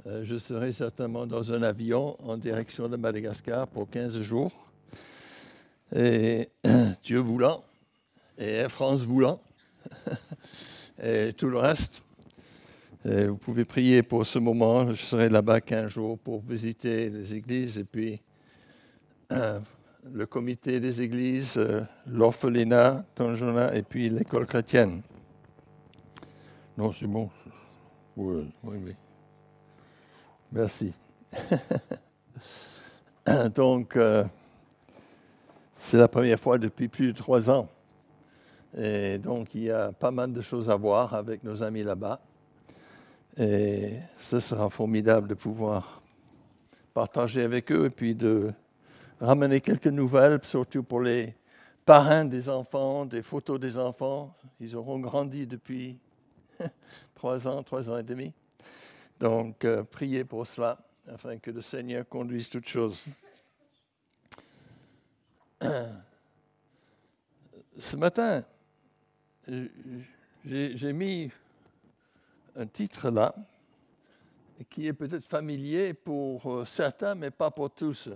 Je serai certainement dans un avion en direction de Madagascar pour 15 jours. Et Dieu voulant, et Air France voulant, et tout le reste. Et vous pouvez prier pour ce moment. Je serai là-bas 15 jours pour visiter les églises et puis le comité des églises, l'orphelinat, Tonjona, et puis l'école chrétienne. Non, c'est bon. Oui, oui, oui. Merci. Donc, c'est la première fois depuis plus de 3 ans. Et donc, il y a pas mal de choses à voir avec nos amis là-bas. Et ce sera formidable de pouvoir partager avec eux et puis de ramener quelques nouvelles, surtout pour les parrains des enfants, des photos des enfants. Ils auront grandi depuis 3 ans et demi. Donc, priez pour cela, afin que le Seigneur conduise toutes choses. Ce matin, j'ai mis un titre là, qui est peut-être familier pour certains, mais pas pour tous.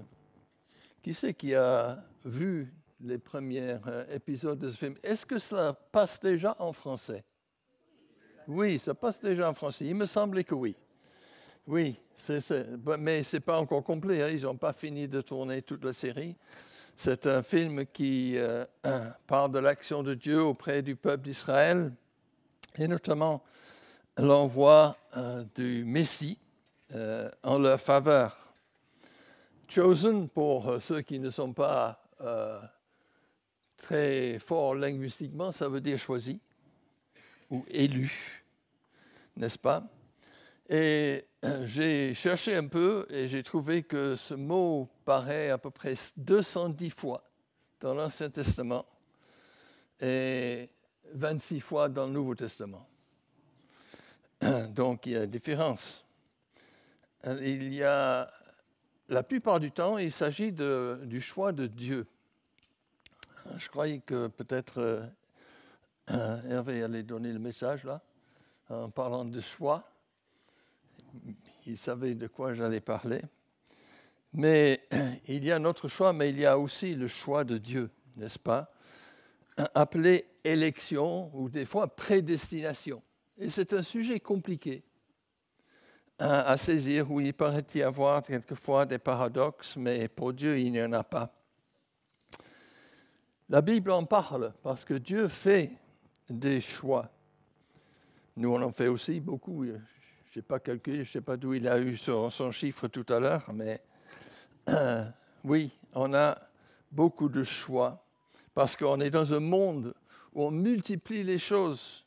Qui c'est qui a vu les premiers épisodes de ce film? Est-ce que cela passe déjà en français? Oui, ça passe déjà en français. Il me semblait que oui. Oui, mais ce n'est pas encore complet. Hein. Ils n'ont pas fini de tourner toute la série. C'est un film qui parle de l'action de Dieu auprès du peuple d'Israël, et notamment l'envoi du Messie en leur faveur. Chosen, pour ceux qui ne sont pas très forts linguistiquement, ça veut dire choisi ou élu, n'est-ce pas? Et j'ai cherché un peu et j'ai trouvé que ce mot paraît à peu près 210 fois dans l'Ancien Testament et 26 fois dans le Nouveau Testament. Donc, il y a une différence. La plupart du temps, il s'agit du choix de Dieu. Je croyais que peut-être Hervé allait donner le message là, en parlant de choix. Il savait de quoi j'allais parler. Mais il y a notre choix, mais il y a aussi le choix de Dieu, n'est-ce pas? Appelé élection ou des fois prédestination. Et c'est un sujet compliqué à saisir, où il paraît y avoir quelquefois des paradoxes, mais pour Dieu, il n'y en a pas. La Bible en parle parce que Dieu fait des choix. Nous, on en fait aussi beaucoup. Je n'ai pas calculé, je ne sais pas d'où il a eu son chiffre tout à l'heure, mais oui, on a beaucoup de choix parce qu'on est dans un monde où on multiplie les choses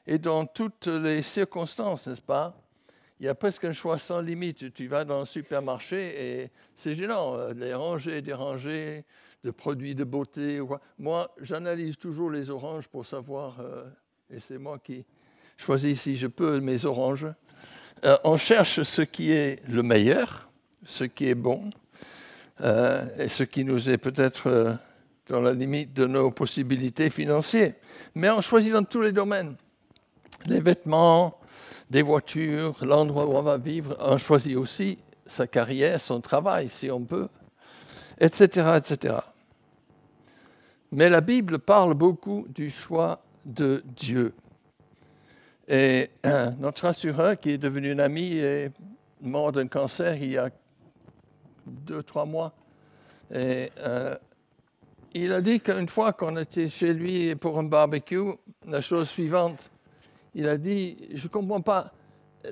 et dans toutes les circonstances, n'est-ce pas? Il y a presque un choix sans limite. Tu vas dans le supermarché et c'est gênant, les rangées et des rangées de produits de beauté. Moi, j'analyse toujours les oranges pour savoir, et c'est moi qui choisis si je peux mes oranges. On cherche ce qui est le meilleur, ce qui est bon, et ce qui nous est peut-être dans la limite de nos possibilités financières. Mais on choisit dans tous les domaines. Les vêtements, des voitures, l'endroit où on va vivre, on choisit aussi sa carrière, son travail, si on peut, etc., etc. Mais la Bible parle beaucoup du choix de Dieu. Et notre assureur, qui est devenu un ami, est mort d'un cancer il y a 2-3 mois. Et il a dit qu'une fois qu'on était chez lui pour un barbecue, la chose suivante, il a dit, je ne comprends pas,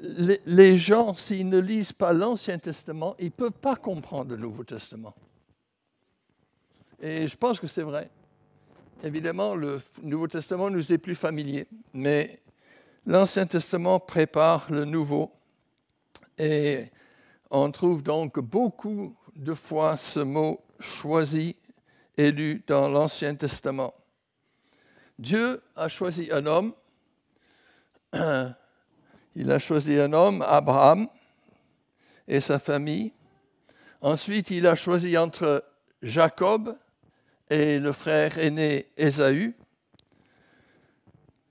les gens, s'ils ne lisent pas l'Ancien Testament, ils ne peuvent pas comprendre le Nouveau Testament. Et je pense que c'est vrai. Évidemment, le Nouveau Testament nous est plus familier, mais l'Ancien Testament prépare le Nouveau. Et on trouve donc beaucoup de fois ce mot « choisi » élu dans l'Ancien Testament. Dieu a choisi un homme. Il a choisi un homme, Abraham, et sa famille. Ensuite, il a choisi entre Jacob et le frère aîné Ésaü.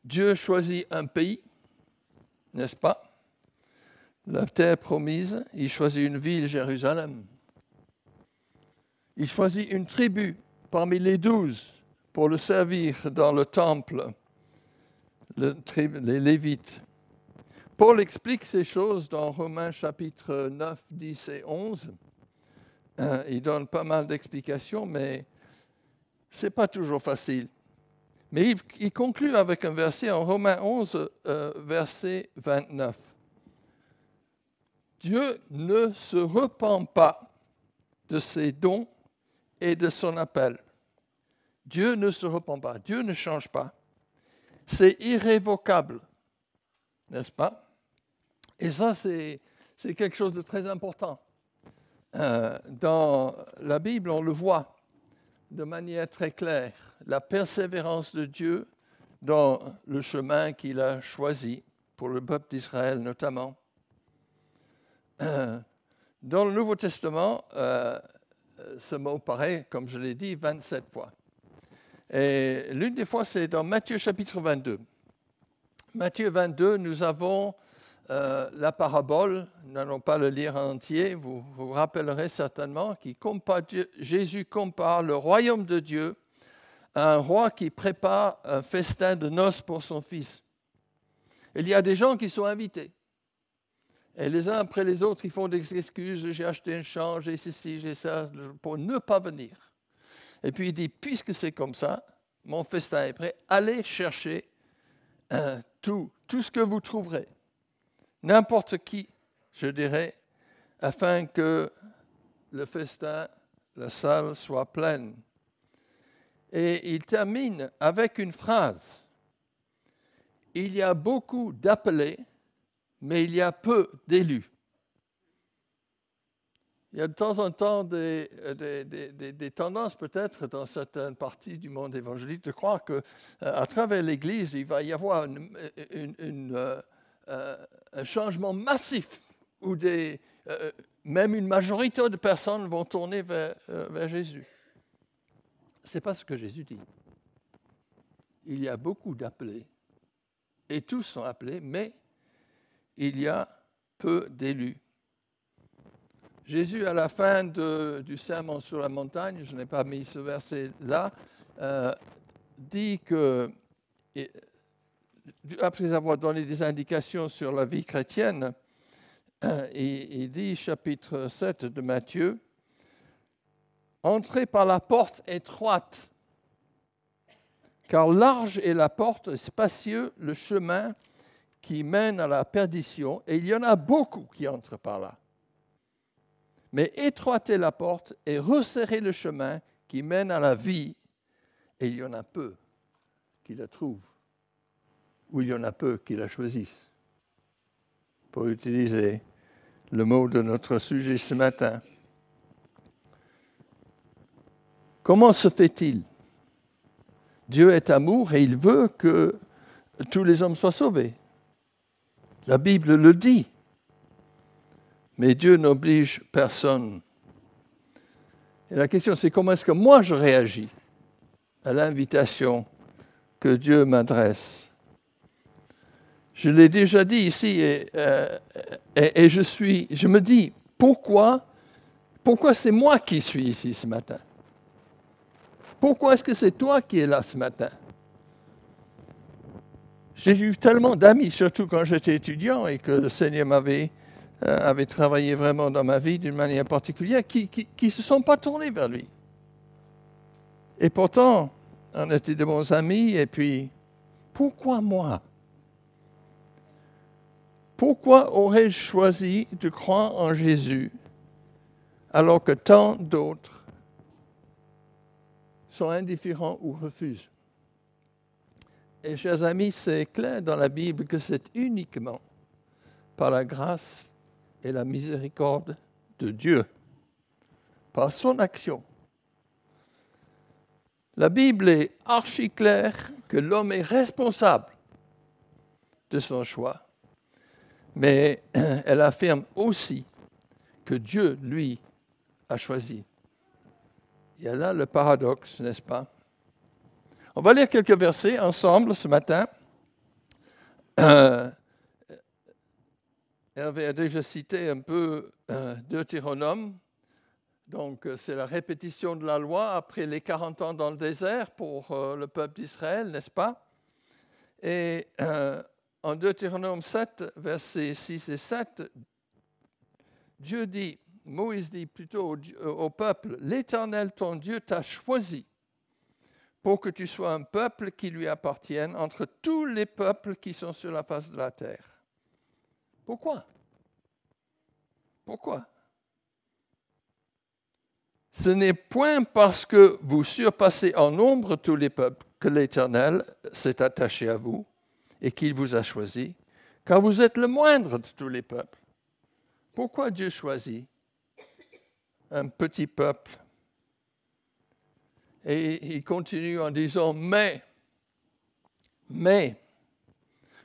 Dieu choisit un pays, n'est-ce pas? la terre promise, il choisit une ville, Jérusalem. Il choisit une tribu parmi les 12 pour le servir dans le temple, les Lévites. Paul explique ces choses dans Romains chapitre 9, 10 et 11. Il donne pas mal d'explications, mais ce n'est pas toujours facile. Mais il conclut avec un verset en Romains 11, verset 29. Dieu ne se repent pas de ses dons et de son appel. Dieu ne se repent pas, Dieu ne change pas. C'est irrévocable, n'est-ce pas? Et ça, c'est quelque chose de très important. Dans la Bible, on le voit de manière très claire, la persévérance de Dieu dans le chemin qu'il a choisi, pour le peuple d'Israël notamment. Dans le Nouveau Testament, ce mot paraît, comme je l'ai dit, 27 fois. Et l'une des fois, c'est dans Matthieu chapitre 22. Matthieu 22, nous avons la parabole, nous n'allons pas le lire en entier, vous vous rappellerez certainement, Jésus compare le royaume de Dieu à un roi qui prépare un festin de noces pour son fils. Il y a des gens qui sont invités. Et les uns après les autres, ils font des excuses, j'ai acheté un champ, j'ai ceci, j'ai ça, pour ne pas venir. Et puis il dit, puisque c'est comme ça, mon festin est prêt, allez chercher tout ce que vous trouverez. N'importe qui, je dirais, afin que le festin, la salle soit pleine. Et il termine avec une phrase. Il y a beaucoup d'appelés, mais il y a peu d'élus. Il y a de temps en temps des tendances peut-être dans certaines parties du monde évangélique de croire qu'à travers l'Église, il va y avoir un changement massif où même une majorité de personnes vont tourner vers Jésus. Ce n'est pas ce que Jésus dit. Il y a beaucoup d'appelés, et tous sont appelés, mais il y a peu d'élus. Jésus, à la fin du sermon sur la montagne, je n'ai pas mis ce verset-là, dit que, après avoir donné des indications sur la vie chrétienne, il dit, chapitre 7 de Matthieu, « Entrez par la porte étroite, car large est la porte, et spacieux le chemin qui mène à la perdition, et il y en a beaucoup qui entrent par là. Mais étroite est la porte et resserrez le chemin qui mène à la vie, et il y en a peu qui la trouvent, ou il y en a peu qui la choisissent. » Pour utiliser le mot de notre sujet ce matin. Comment se fait-il? Dieu est amour et il veut que tous les hommes soient sauvés. La Bible le dit. Mais Dieu n'oblige personne. Et la question, c'est comment est-ce que moi je réagis à l'invitation que Dieu m'adresse. Je l'ai déjà dit ici et je me dis, pourquoi c'est moi qui suis ici ce matin? Pourquoi est-ce que c'est toi qui es là ce matin? J'ai eu tellement d'amis, surtout quand j'étais étudiant et que le Seigneur avait travaillé vraiment dans ma vie d'une manière particulière, qui ne se sont pas tournés vers lui. Et pourtant, on était de bons amis, et puis, pourquoi moi? Pourquoi aurais-je choisi de croire en Jésus alors que tant d'autres sont indifférents ou refusent? Et chers amis, c'est clair dans la Bible que c'est uniquement par la grâce et la miséricorde de Dieu, par son action. La Bible est archi claire que l'homme est responsable de son choix, mais elle affirme aussi que Dieu, lui, a choisi. Il y a là le paradoxe, n'est-ce pas? On va lire quelques versets ensemble ce matin. Hervé a déjà cité un peu Deutéronome. Donc, c'est la répétition de la loi après les 40 ans dans le désert pour le peuple d'Israël, n'est-ce pas? Et en Deutéronome 7, versets 6 et 7, Moïse dit plutôt au peuple, l'Éternel, ton Dieu, t'a choisi pour que tu sois un peuple qui lui appartienne entre tous les peuples qui sont sur la face de la terre. Pourquoi? Pourquoi? Ce n'est point parce que vous surpassez en nombre tous les peuples que l'Éternel s'est attaché à vous et qu'il vous a choisi, car vous êtes le moindre de tous les peuples. Pourquoi Dieu choisit un petit peuple? Et il continue en disant, mais,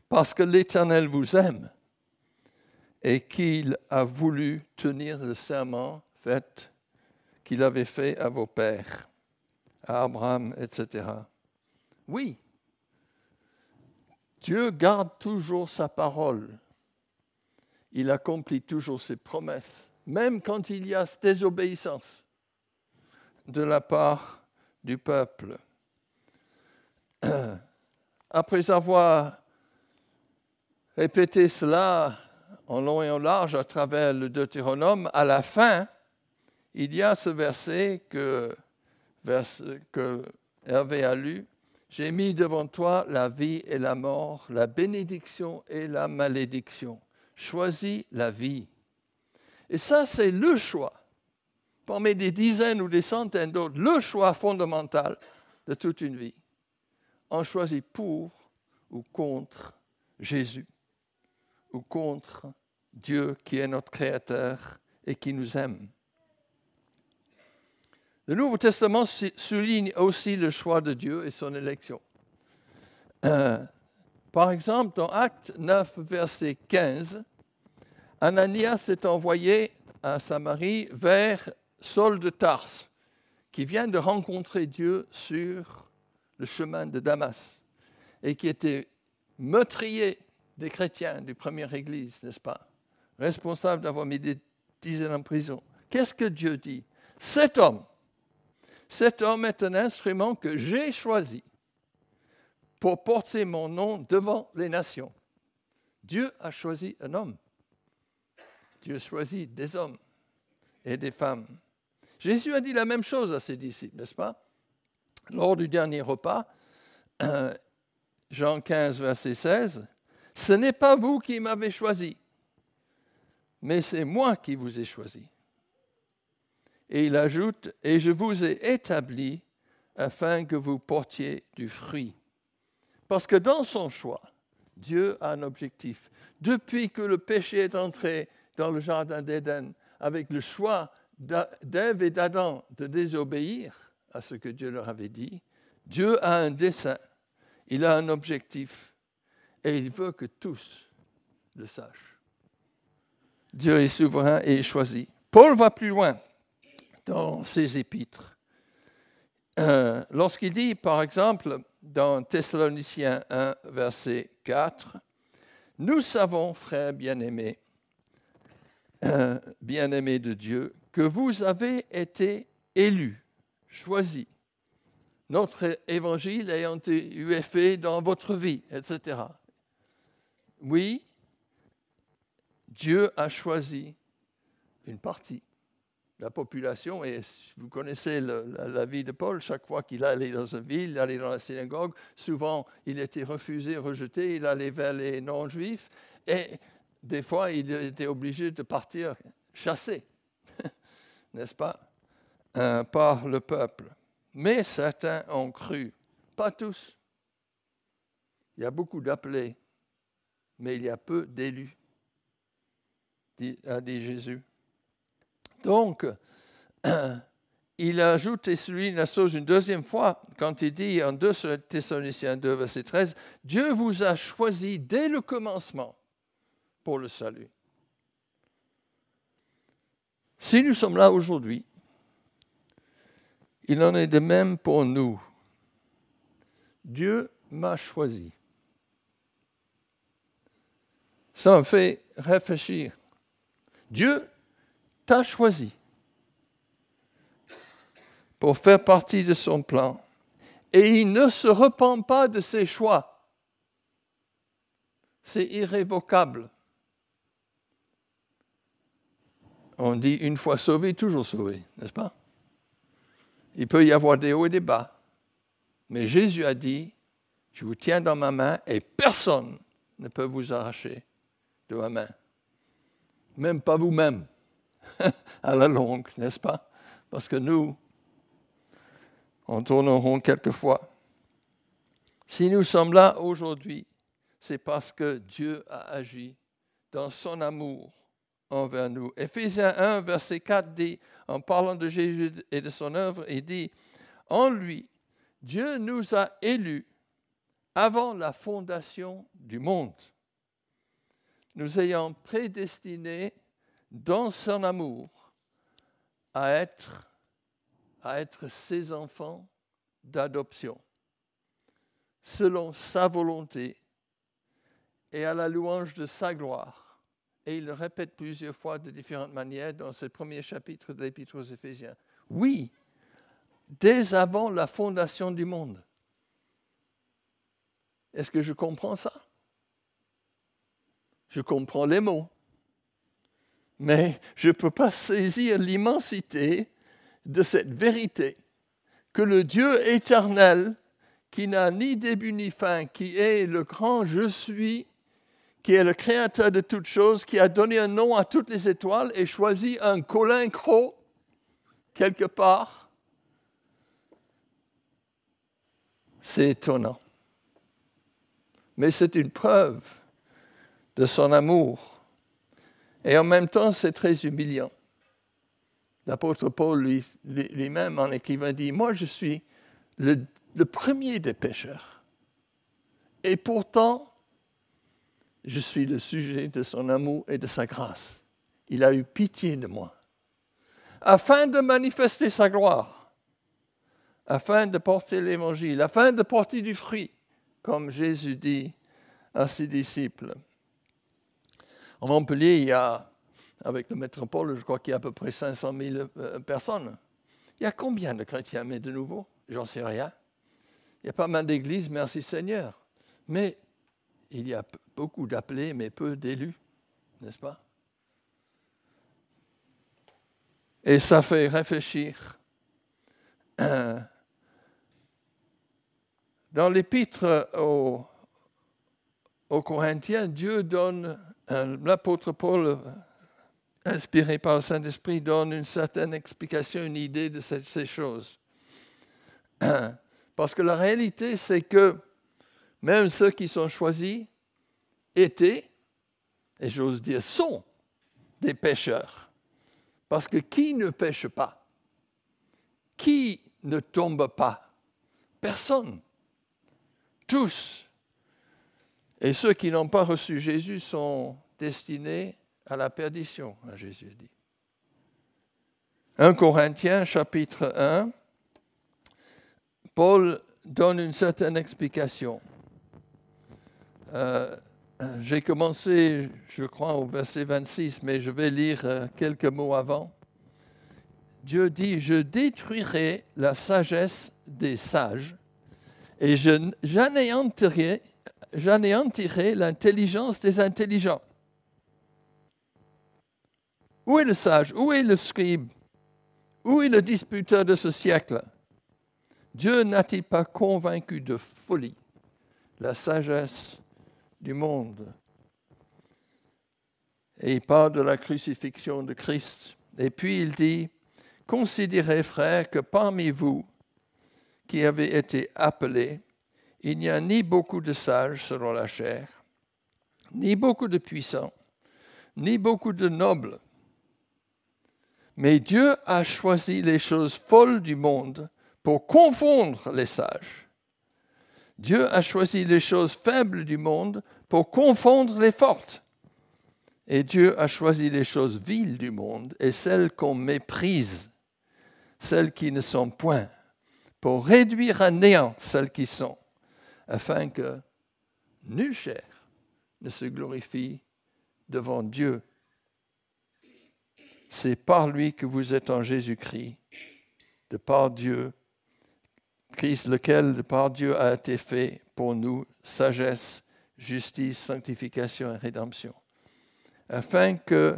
parce que l'Éternel vous aime et qu'il a voulu tenir le serment fait qu'il avait fait à vos pères, à Abraham, etc. Oui, Dieu garde toujours sa parole. Il accomplit toujours ses promesses, même quand il y a désobéissance de la part du peuple. Après avoir répété cela en long et en large à travers le Deutéronome, à la fin, il y a ce verset que Hervé a lu. J'ai mis devant toi la vie et la mort, la bénédiction et la malédiction. Choisis la vie. Et ça, c'est le choix, parmi des dizaines ou des centaines d'autres, le choix fondamental de toute une vie. On choisit pour ou contre Jésus, ou contre Dieu qui est notre Créateur et qui nous aime. Le Nouveau Testament souligne aussi le choix de Dieu et son élection. Par exemple, dans Actes 9, verset 15, Ananias est envoyé à Samarie vers Saul de Tarse, qui vient de rencontrer Dieu sur le chemin de Damas et qui était meurtrier des chrétiens du première Église, n'est-ce pas? Responsable d'avoir mis des dizaines en prison. Qu'est-ce que Dieu dit? Cet homme est un instrument que j'ai choisi pour porter mon nom devant les nations. Dieu a choisi un homme. Dieu choisit des hommes et des femmes. Jésus a dit la même chose à ses disciples, n'est-ce pas? Lors du dernier repas, Jean 15, verset 16, « Ce n'est pas vous qui m'avez choisi, mais c'est moi qui vous ai choisi. » Et il ajoute, « Et je vous ai établi afin que vous portiez du fruit. » Parce que dans son choix, Dieu a un objectif. Depuis que le péché est entré dans le jardin d'Éden, avec le choix d'Ève et d'Adam de désobéir à ce que Dieu leur avait dit, Dieu a un dessein, il a un objectif, et il veut que tous le sachent. Dieu est souverain et choisi. Paul va plus loin dans ses épîtres. Lorsqu'il dit, par exemple, dans Thessaloniciens 1, verset 4, « Nous savons, frères bien-aimés, bien-aimés de Dieu, que vous avez été élus, choisis, notre évangile ayant eu effet dans votre vie, etc. » Oui, Dieu a choisi une partie de la population, et vous connaissez la vie de Paul, chaque fois qu'il allait dans une ville, il allait dans la synagogue, souvent il était refusé, rejeté, il allait vers les non-juifs, et des fois il était obligé de partir chasser, n'est-ce pas, par le peuple. Mais certains ont cru, pas tous. Il y a beaucoup d'appelés, mais il y a peu d'élus, a dit Jésus. Donc, il ajoute et souligne la chose une deuxième fois quand il dit en 2 Thessaloniciens 2, verset 13, « Dieu vous a choisi dès le commencement pour le salut. » Si nous sommes là aujourd'hui, il en est de même pour nous. Dieu m'a choisi. Ça me fait réfléchir. Dieu t'a choisi pour faire partie de son plan. Et il ne se repent pas de ses choix. C'est irrévocable. On dit une fois sauvé, toujours sauvé, n'est-ce pas? Il peut y avoir des hauts et des bas. Mais Jésus a dit, je vous tiens dans ma main et personne ne peut vous arracher de ma main. Même pas vous-même, à la longue, n'est-ce pas? Parce que nous, on tourne en rond quelquefois. Si nous sommes là aujourd'hui, c'est parce que Dieu a agi dans son amour envers nous. Éphésiens 1, verset 4 dit, en parlant de Jésus et de son œuvre, il dit, en lui, Dieu nous a élus avant la fondation du monde, nous ayant prédestinés dans son amour à être ses enfants d'adoption, selon sa volonté et à la louange de sa gloire. Et il le répète plusieurs fois de différentes manières dans ce premier chapitre de l'Épître aux Éphésiens. Oui, dès avant la fondation du monde. Est-ce que je comprends ça? Je comprends les mots, mais je ne peux pas saisir l'immensité de cette vérité que le Dieu éternel, qui n'a ni début ni fin, qui est le grand je suis, qui est le créateur de toutes choses, qui a donné un nom à toutes les étoiles et choisi un Colin-Cros quelque part, c'est étonnant. Mais c'est une preuve de son amour. Et en même temps, c'est très humiliant. L'apôtre Paul lui-même, en écrivant, dit, moi je suis le premier des pécheurs. Et pourtant, je suis le sujet de son amour et de sa grâce. Il a eu pitié de moi, afin de manifester sa gloire, afin de porter l'évangile, afin de porter du fruit, comme Jésus dit à ses disciples. En Montpellier, il y a, avec le métropole, je crois qu'il y a à peu près 500 000 personnes. Il y a combien de chrétiens, mais de nouveau, j'en sais rien. Il y a pas mal d'églises, merci Seigneur. Mais il y a beaucoup d'appelés, mais peu d'élus, n'est-ce pas? Et ça fait réfléchir. Dans l'épître aux Corinthiens, Dieu donne, l'apôtre Paul, inspiré par le Saint-Esprit, donne une certaine explication, une idée de ces choses. Parce que la réalité, c'est que même ceux qui sont choisis étaient, et j'ose dire sont, des pécheurs. Parce que qui ne pêche pas? Qui ne tombe pas? Personne. Tous. Et ceux qui n'ont pas reçu Jésus sont destinés à la perdition, a Jésus dit. 1 Corinthiens, chapitre 1, Paul donne une certaine explication. J'ai commencé, je crois, au verset 26, mais je vais lire quelques mots avant. Dieu dit, « Je détruirai la sagesse des sages et j'anéantirai l'intelligence des intelligents. » Où est le sage? Où est le scribe? Où est le disputeur de ce siècle? Dieu n'a-t-il pas convaincu de folie la sagesse du monde? Et il parle de la crucifixion de Christ. Et puis il dit, « Considérez, frères, que parmi vous qui avez été appelés, il n'y a ni beaucoup de sages selon la chair, ni beaucoup de puissants, ni beaucoup de nobles. Mais Dieu a choisi les choses folles du monde pour confondre les sages. Dieu a choisi les choses faibles du monde pour confondre les fortes. Et Dieu a choisi les choses viles du monde et celles qu'on méprise, celles qui ne sont point, pour réduire à néant celles qui sont, afin que nulle chair ne se glorifie devant Dieu. C'est par lui que vous êtes en Jésus-Christ, de par Dieu, Christ, lequel de par Dieu a été fait pour nous sagesse, justice, sanctification et rédemption, afin que,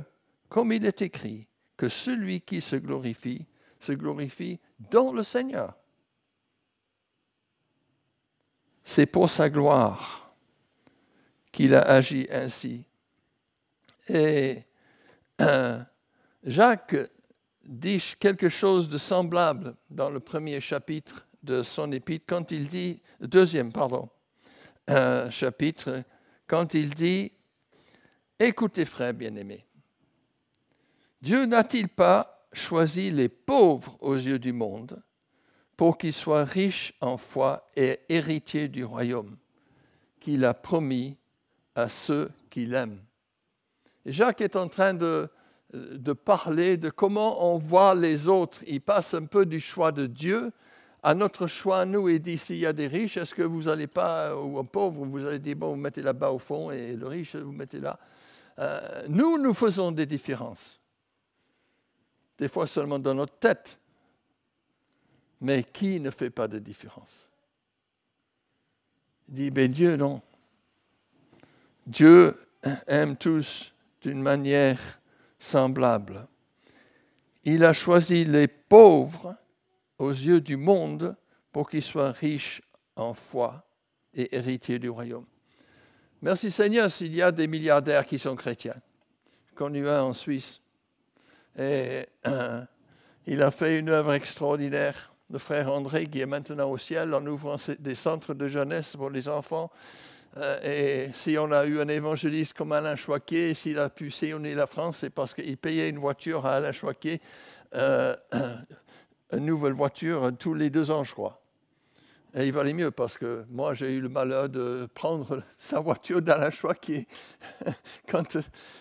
comme il est écrit, que celui qui se glorifie dans le Seigneur. C'est pour sa gloire qu'il a agi ainsi. Et Jacques dit quelque chose de semblable dans le premier chapitre de son épître, quand il dit, chapitre, quand il dit « Écoutez, frères bien-aimés, Dieu n'a-t-il pas choisi les pauvres aux yeux du monde pour qu'ils soient riches en foi et héritiers du royaume qu'il a promis à ceux qui l'aiment ?» Et Jacques est en train de parler de comment on voit les autres. Il passe un peu du choix de Dieu à notre choix, nous, et dit, s'il y a des riches, est-ce que vous n'allez pas, ou un pauvre, vous allez dire, bon, vous mettez là-bas au fond, et le riche, vous mettez là. Nous faisons des différences. Des fois seulement dans notre tête. Mais qui ne fait pas de différence? Il dit, ben Dieu, non. Dieu aime tous d'une manière semblable. Il a choisi les pauvres aux yeux du monde pour qu'ils soient riches en foi et héritiers du royaume. Merci Seigneur s'il y a des milliardaires qui sont chrétiens. J'ai connu un en Suisse. Et il a fait une œuvre extraordinaire. Le frère André, qui est maintenant au ciel, en ouvrant des centres de jeunesse pour les enfants. Et si on a eu un évangéliste comme Alain Choquet, s'il a pu sillonner la France, c'est parce qu'il payait une voiture à Alain Choquet, une nouvelle voiture tous les 2 ans, je crois. Et il valait mieux parce que moi, j'ai eu le malheur de prendre sa voiture d'Alain Choquet. Quand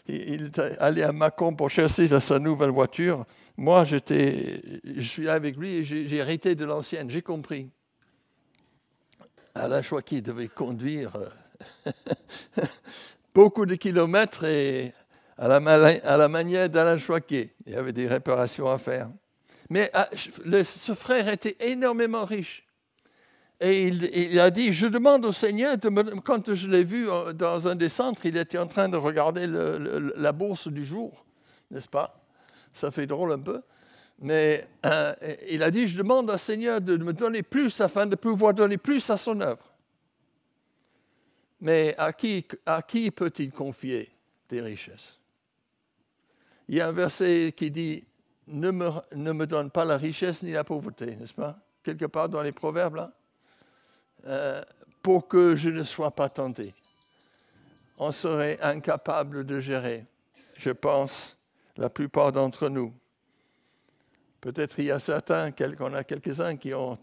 il est allé à Mâcon pour chercher sa nouvelle voiture, moi, je suis avec lui et j'ai hérité de l'ancienne. J'ai compris. Alain Choquet devait conduire beaucoup de kilomètres et à la manière d'Alain Choquet. Il y avait des réparations à faire. Mais ce frère était énormément riche. Et il a dit, je demande au Seigneur, quand je l'ai vu dans un des centres, il était en train de regarder la bourse du jour, n'est-ce pas? Ça fait drôle un peu. Mais il a dit, je demande au Seigneur de me donner plus afin de pouvoir donner plus à son œuvre. Mais à qui peut-il confier des richesses? Il y a un verset qui dit, ne me donne pas la richesse ni la pauvreté, n'est-ce pas? Quelque part dans les proverbes, là. Pour que je ne sois pas tenté. On serait incapable de gérer, je pense, la plupart d'entre nous. Peut-être il y a qu'on a quelques-uns qui ont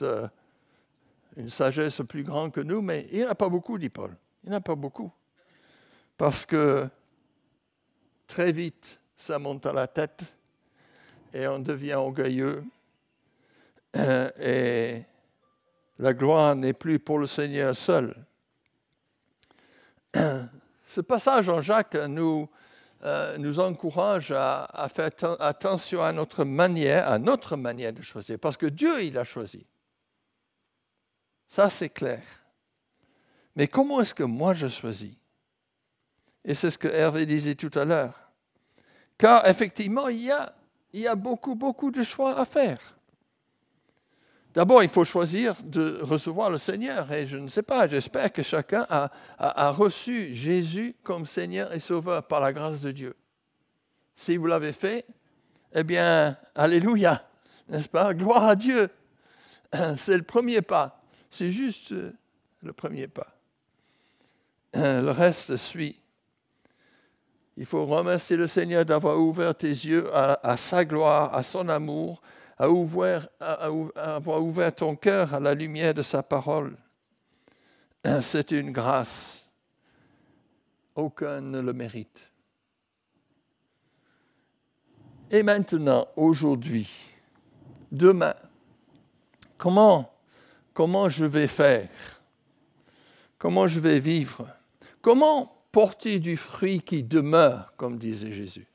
une sagesse plus grande que nous, mais il n'y en a pas beaucoup, dit Paul. Il n'y en a pas beaucoup. Parce que très vite, ça monte à la tête et on devient orgueilleux. Et la gloire n'est plus pour le Seigneur seul. Ce passage en Jacques nous encourage à faire attention à notre manière de choisir, parce que Dieu, il a choisi. Ça, c'est clair. Mais comment est-ce que moi, je choisis? Et c'est ce que Hervé disait tout à l'heure. Car effectivement, il y a beaucoup, beaucoup de choix à faire. D'abord, il faut choisir de recevoir le Seigneur. Et je ne sais pas, j'espère que chacun a reçu Jésus comme Seigneur et Sauveur par la grâce de Dieu. Si vous l'avez fait, eh bien, alléluia, n'est-ce pas? Gloire à Dieu. C'est le premier pas. C'est juste le premier pas. Le reste suit. Il faut remercier le Seigneur d'avoir ouvert tes yeux à sa gloire, à son amour, à avoir ouvert ton cœur à la lumière de sa parole. C'est une grâce. Aucun ne le mérite. Et maintenant, aujourd'hui, demain, comment je vais faire? Comment je vais vivre? Comment porter du fruit qui demeure, comme disait Jésus.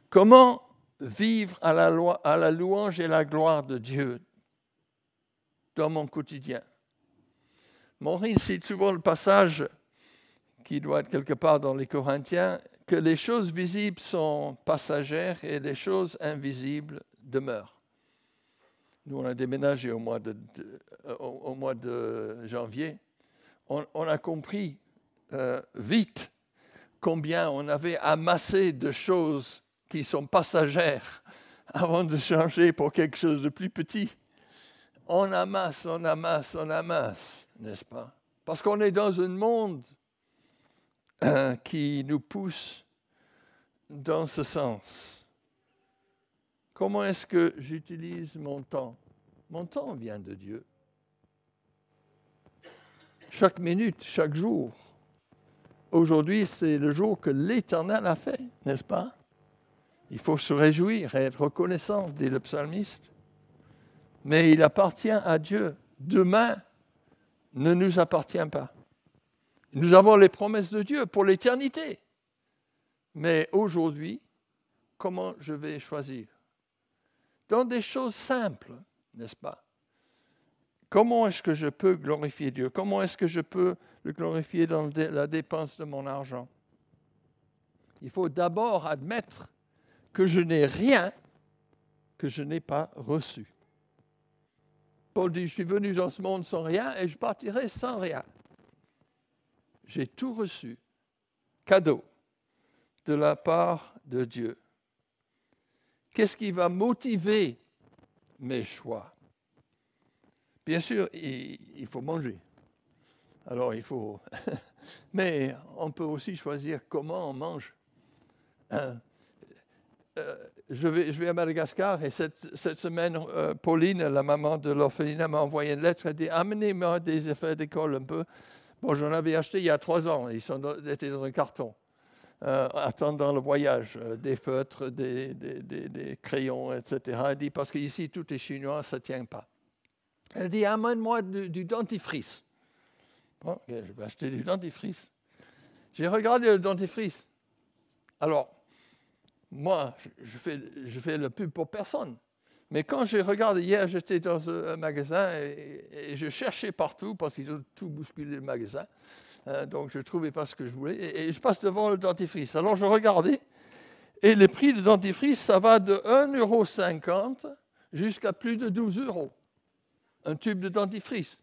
Comment vivre à la louange et la gloire de Dieu dans mon quotidien? Maureen cite souvent le passage qui doit être quelque part dans les Corinthiens, que les choses visibles sont passagères et les choses invisibles demeurent. Nous, on a déménagé au mois de janvier. On a compris vite combien on avait amassé de choses qui sont passagères avant de changer pour quelque chose de plus petit. On amasse, n'est-ce pas? Parce qu'on est dans un monde qui nous pousse dans ce sens. Comment est-ce que j'utilise mon temps? Mon temps vient de Dieu. Chaque minute, chaque jour. Aujourd'hui, c'est le jour que l'Éternel a fait, n'est-ce pas? Il faut se réjouir et être reconnaissant, dit le psalmiste. Mais il appartient à Dieu. Demain ne nous appartient pas. Nous avons les promesses de Dieu pour l'éternité. Mais aujourd'hui, comment je vais choisir? Dans des choses simples, n'est-ce pas? Comment est-ce que je peux glorifier Dieu? Comment est-ce que je peux le glorifier dans la dépense de mon argent? Il faut d'abord admettre que je n'ai rien que je n'ai pas reçu. Paul dit, je suis venu dans ce monde sans rien et je partirai sans rien. J'ai tout reçu, cadeau, de la part de Dieu. Qu'est-ce qui va motiver mes choix? Bien sûr, il faut manger. Alors, il faut... Mais on peut aussi choisir comment on mange. Je vais à Madagascar et cette semaine, Pauline, la maman de l'orphelinat, m'a envoyé une lettre. Elle dit, amenez-moi des effets d'école un peu. Bon, j'en avais acheté il y a 3 ans. Ils étaient dans un carton, attendant le voyage. Des feutres, des crayons, etc. Elle dit, parce qu'ici, tout est chinois, ça ne tient pas. Elle dit, amène-moi du dentifrice. Bon, okay, je vais acheter du dentifrice. J'ai regardé le dentifrice. Alors, moi, je fais le pub pour personne. Mais quand j'ai regardé hier, j'étais dans un magasin et je cherchais partout parce qu'ils ont tout bousculé le magasin. Donc, je ne trouvais pas ce que je voulais. Et je passe devant le dentifrice. Alors, je regardais. Et le prix du dentifrice, ça va de 1,50 € jusqu'à plus de 12 €. Un tube de dentifrice.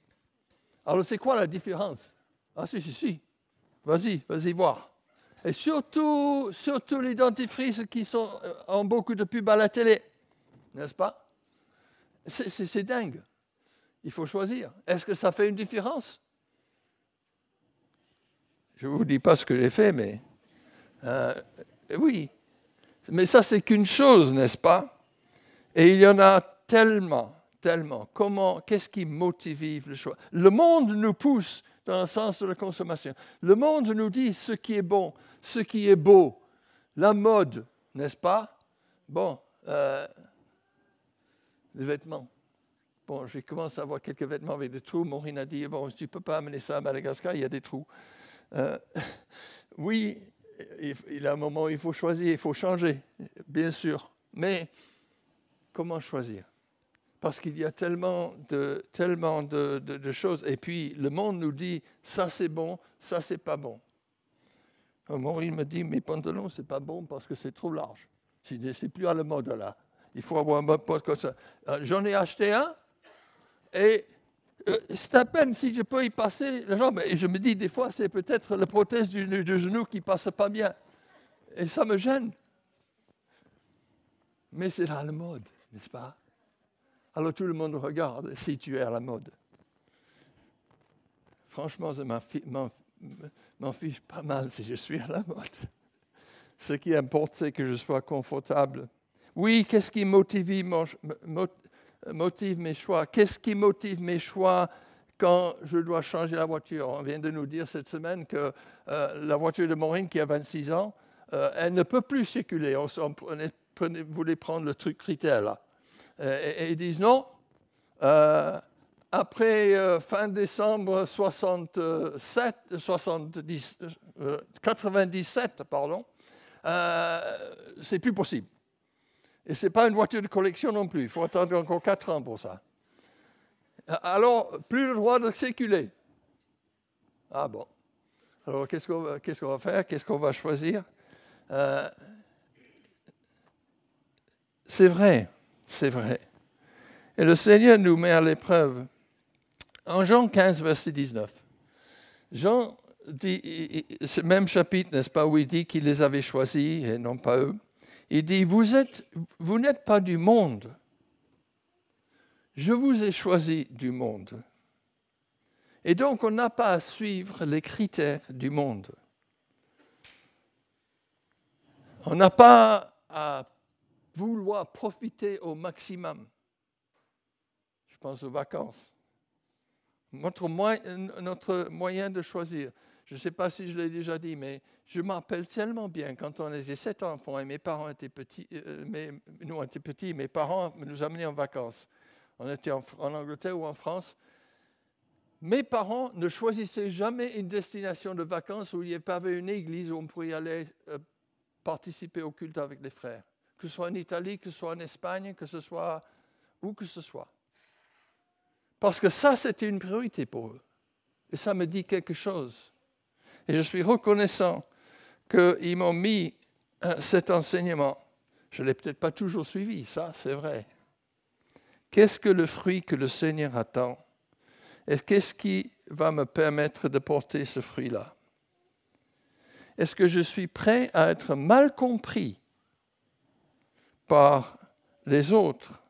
Alors, c'est quoi la différence? Ah, si. Vas-y voir. Et surtout les dentifrices qui ont beaucoup de pubs à la télé. N'est-ce pas? C'est dingue. Il faut choisir. Est-ce que ça fait une différence? Je ne vous dis pas ce que j'ai fait, mais... oui. Mais ça, c'est qu'une chose, n'est-ce pas? Et il y en a tellement. Qu'est-ce qui motive le choix? Le monde nous pousse dans le sens de la consommation. Le monde nous dit ce qui est bon, ce qui est beau, la mode, n'est-ce pas? Bon, les vêtements. Bon, j'ai commencé à avoir quelques vêtements avec des trous. Maureen a dit, bon, tu ne peux pas amener ça à Madagascar, il y a des trous. Oui, il y a un moment où il faut choisir, il faut changer, bien sûr. Mais comment choisir? Parce qu'il y a tellement de choses. Et puis, le monde nous dit, ça c'est bon, ça c'est pas bon. Maureen me dit, mes pantalons, c'est pas bon parce que c'est trop large. C'est plus à la mode, là. Il faut avoir un mode comme ça. J'en ai acheté un, et c'est à peine si je peux y passer la jambe. Et je me dis, des fois, c'est peut-être la prothèse du genou qui passe pas bien. Et ça me gêne. Mais c'est à la mode, n'est-ce pas? Alors tout le monde regarde si tu es à la mode. Franchement, ça m'en fiche pas mal si je suis à la mode. Ce qui importe, c'est que je sois confortable. Oui, qu'est-ce qui motive mes choix? Qu'est-ce qui motive mes choix quand je dois changer la voiture? On vient de nous dire cette semaine que la voiture de Maureen, qui a 26 ans, elle ne peut plus circuler. On voulait prendre le truc critère, là. Et ils disent non, après fin décembre 97, pardon, c'est plus possible. Et ce n'est pas une voiture de collection non plus. Il faut attendre encore 4 ans pour ça. Alors, plus le droit de circuler. Ah bon. Alors, qu'est-ce qu'on va faire? Qu'est-ce qu'on va choisir? C'est vrai, c'est vrai. Et le Seigneur nous met à l'épreuve. En Jean 15, verset 19, Jean dit, ce même chapitre, n'est-ce pas, où il dit qu'il les avait choisis et non pas eux. Il dit, vous n'êtes pas du monde. Je vous ai choisi du monde. Et donc, on n'a pas à suivre les critères du monde. On n'a pas à vouloir profiter au maximum. Je pense aux vacances. Notre moyen de choisir. Je ne sais pas si je l'ai déjà dit, mais je me rappelle tellement bien quand on était 7 enfants et mes parents étaient petits, nous étions petits, mes parents nous amenaient en vacances. On était en Angleterre ou en France. Mes parents ne choisissaient jamais une destination de vacances où il n'y avait une église où on pourrait aller participer au culte avec les frères. Que ce soit en Italie, que ce soit en Espagne, que ce soit où que ce soit. Parce que ça, c'était une priorité pour eux. Et ça me dit quelque chose. Et je suis reconnaissant qu'ils m'ont mis cet enseignement. Je ne l'ai peut-être pas toujours suivi, ça, c'est vrai. Qu'est-ce que le fruit que le Seigneur attend? Et qu'est-ce qui va me permettre de porter ce fruit-là? Est-ce que je suis prêt à être mal compris par les autres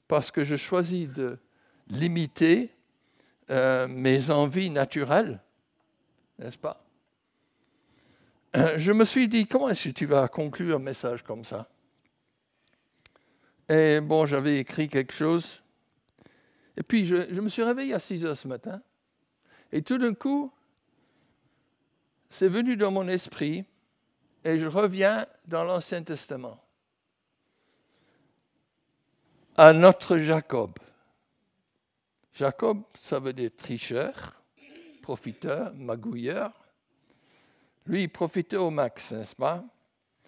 parce que je choisis de limiter mes envies naturelles, n'est-ce pas? Je me suis dit, comment est-ce que tu vas conclure un message comme ça? Et bon, j'avais écrit quelque chose. Et puis, je me suis réveillé à 6 heures ce matin. Et tout d'un coup, c'est venu dans mon esprit et je reviens dans l'Ancien Testament. À notre Jacob. Jacob, ça veut dire tricheur, profiteur, magouilleur. Lui, il profitait au max, n'est-ce pas?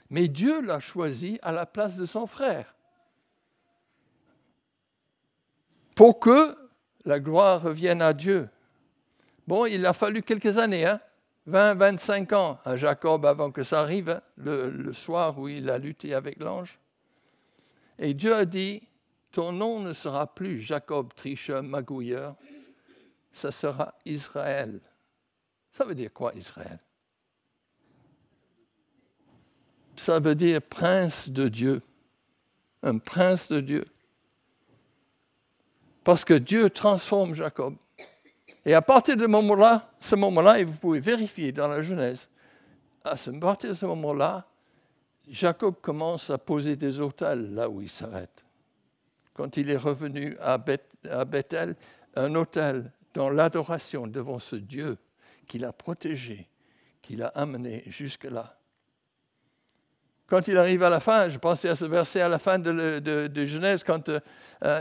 Mais Dieu l'a choisi à la place de son frère. Pour que la gloire revienne à Dieu. Bon, il a fallu quelques années, 20, 25 ans à Jacob avant que ça arrive, le soir où il a lutté avec l'ange. Et Dieu a dit, ton nom ne sera plus Jacob, tricheur, magouilleur, ça sera Israël. Ça veut dire quoi, Israël? Ça veut dire prince de Dieu, un prince de Dieu. Parce que Dieu transforme Jacob. Et à partir de ce moment-là, et vous pouvez vérifier dans la Genèse, à partir de ce moment-là, Jacob commence à poser des autels là où il s'arrête. Quand il est revenu à Bethel, un autel dans l'adoration devant ce Dieu qu'il a protégé, qu'il a amené jusque-là. Quand il arrive à la fin, je pensais à ce verset à la fin de Genèse, quand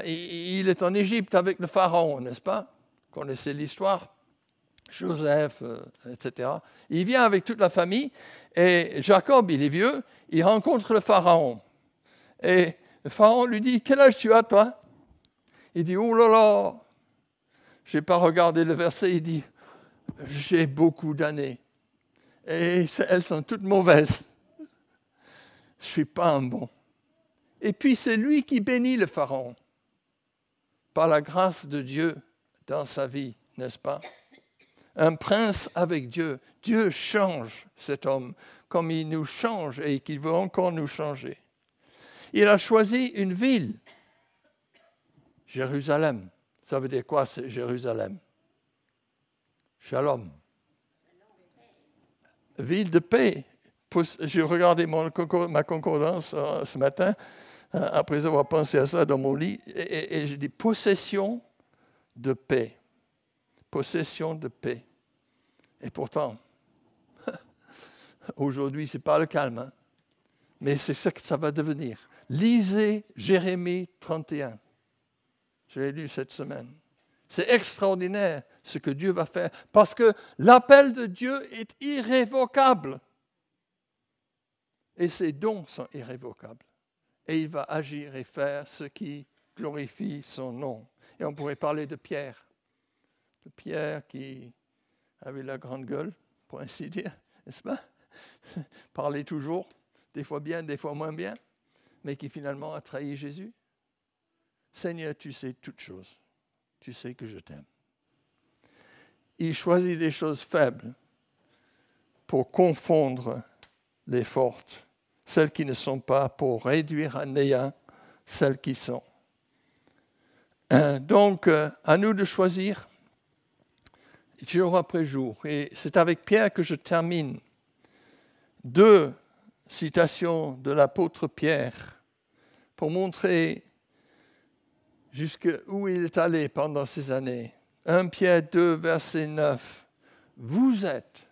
il est en Égypte avec le pharaon, n'est-ce pas? Vous connaissez l'histoire, Joseph, etc. Il vient avec toute la famille, et Jacob, il est vieux, il rencontre le pharaon. Et le pharaon lui dit, quel âge tu as, toi? Il dit, oh là là, je n'ai pas regardé le verset, il dit, j'ai beaucoup d'années, et elles sont toutes mauvaises. Je ne suis pas un bon. Et puis c'est lui qui bénit le pharaon, par la grâce de Dieu dans sa vie, n'est-ce pas? Un prince avec Dieu. Dieu change cet homme comme il nous change et qu'il veut encore nous changer. Il a choisi une ville, Jérusalem. Ça veut dire quoi, c'est Jérusalem? Shalom. Ville de paix. J'ai regardé ma concordance ce matin, après avoir pensé à ça dans mon lit, et j'ai dit possession de paix. Possession de paix. Et pourtant, aujourd'hui, ce n'est pas le calme, mais c'est ça que ça va devenir. Lisez Jérémie 31. Je l'ai lu cette semaine. C'est extraordinaire ce que Dieu va faire, parce que l'appel de Dieu est irrévocable. Et ses dons sont irrévocables. Et il va agir et faire ce qui glorifie son nom. Et on pourrait parler de Pierre. De Pierre qui avait la grande gueule, pour ainsi dire, n'est-ce pas? Parlait toujours, des fois bien, des fois moins bien, mais qui finalement a trahi Jésus. Seigneur, tu sais toutes choses. Tu sais que je t'aime. Il choisit des choses faibles pour confondre les fortes, celles qui ne sont pas, pour réduire à néant celles qui sont. Donc, à nous de choisir jour après jour. Et c'est avec Pierre que je termine. 2 citations de l'apôtre Pierre pour montrer jusqu'où il est allé pendant ces années. 1 Pierre 2, verset 9. Vous êtes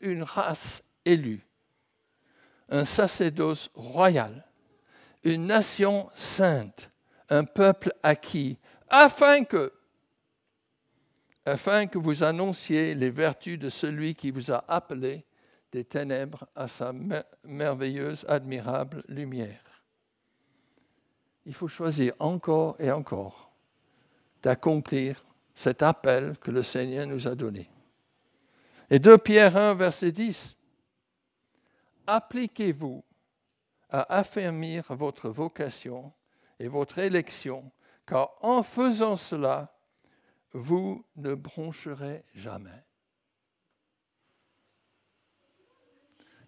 une race élue, un sacerdoce royal, une nation sainte, un peuple acquis, afin que vous annonciez les vertus de celui qui vous a appelé des ténèbres à sa merveilleuse, admirable lumière. Il faut choisir encore et encore d'accomplir cet appel que le Seigneur nous a donné. Et 2 Pierre 1, verset 10. Appliquez-vous à affermir votre vocation et votre élection, car en faisant cela, vous ne broncherez jamais.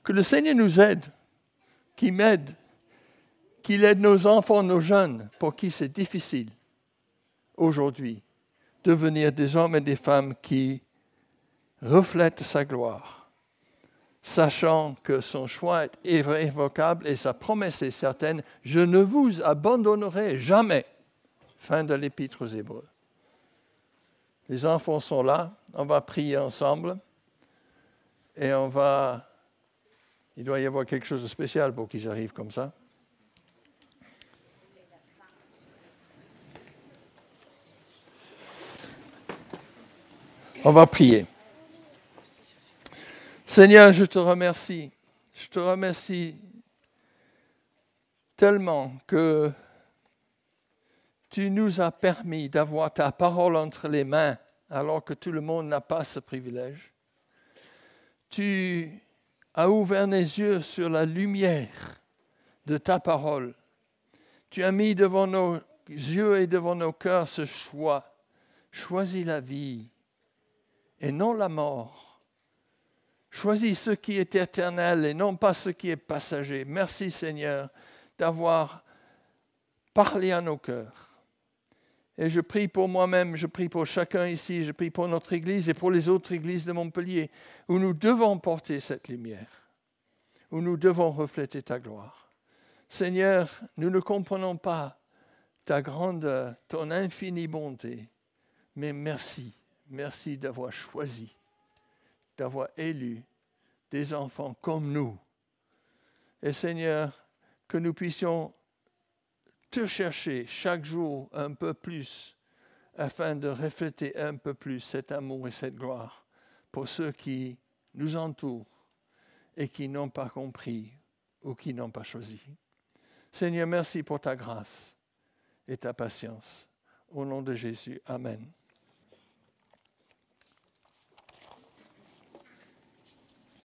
Que le Seigneur nous aide, qu'il aide nos enfants, nos jeunes, pour qui c'est difficile aujourd'hui de devenir des hommes et des femmes qui reflètent sa gloire, sachant que son choix est irrévocable et sa promesse est certaine, je ne vous abandonnerai jamais. Fin de l'Épître aux Hébreux. Les enfants sont là, on va prier ensemble et il doit y avoir quelque chose de spécial pour qu'ils arrivent comme ça. On va prier. Seigneur, je te remercie. Je te remercie tellement que tu nous as permis d'avoir ta parole entre les mains alors que tout le monde n'a pas ce privilège. Tu as ouvert les yeux sur la lumière de ta parole. Tu as mis devant nos yeux et devant nos cœurs ce choix. Choisis la vie et non la mort. Choisis ce qui est éternel et non pas ce qui est passager. Merci Seigneur d'avoir parlé à nos cœurs. Et je prie pour moi-même, je prie pour chacun ici, je prie pour notre Église et pour les autres églises de Montpellier, où nous devons porter cette lumière, où nous devons refléter ta gloire. Seigneur, nous ne comprenons pas ton infinie bonté, mais merci d'avoir choisi, d'avoir élu des enfants comme nous. Et Seigneur, que nous puissions te chercher chaque jour un peu plus afin de refléter un peu plus cet amour et cette gloire pour ceux qui nous entourent et qui n'ont pas compris ou qui n'ont pas choisi. Seigneur, merci pour ta grâce et ta patience. Au nom de Jésus, Amen.